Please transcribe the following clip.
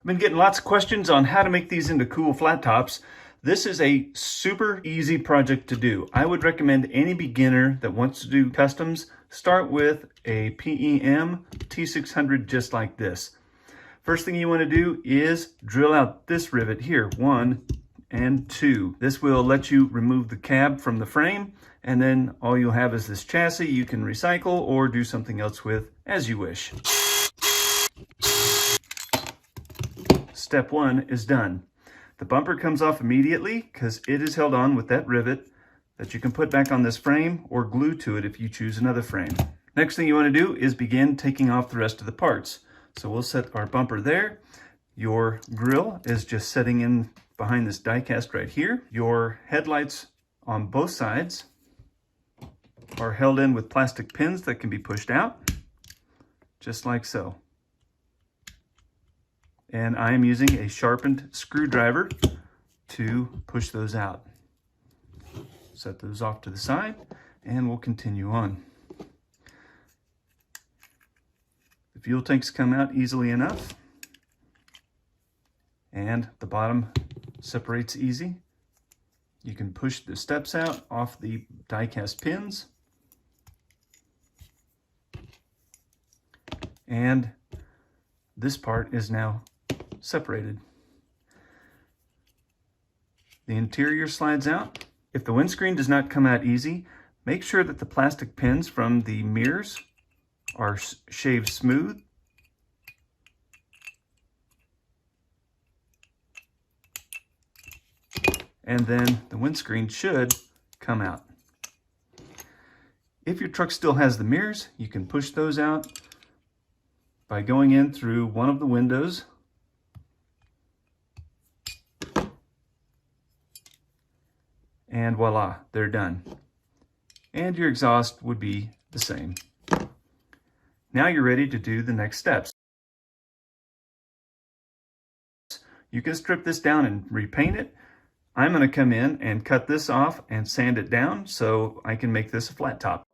Been getting lots of questions on how to make these into cool flat tops. This is a super easy project to do. I would recommend any beginner that wants to do customs start with a PEM T600 just like this. First thing you want to do is drill out this rivet here, 1 and 2. This will let you remove the cab from the frame, and then all you'll have is this chassis you can recycle or do something else with as you wish. Step 1 is done. The bumper comes off immediately because it is held on with that rivet that you can put back on this frame or glue to it if you choose another frame. Next thing you want to do is begin taking off the rest of the parts. So we'll set our bumper there. Your grille is just setting in behind this die cast right here. Your headlights on both sides are held in with plastic pins that can be pushed out, just like so. And I am using a sharpened screwdriver to push those out. Set those off to the side and we'll continue on. The fuel tanks come out easily enough and the bottom separates easy. You can push the steps out off the die cast pins. And this part is now separated. The interior slides out. If the windscreen does not come out easy, make sure that the plastic pins from the mirrors are shaved smooth. And then the windscreen should come out. If your truck still has the mirrors, you can push those out by going in through one of the windows. And voila, they're done. And your exhaust would be the same. Now you're ready to do the next steps. You can strip this down and repaint it. I'm going to come in and cut this off and sand it down so I can make this a flat top.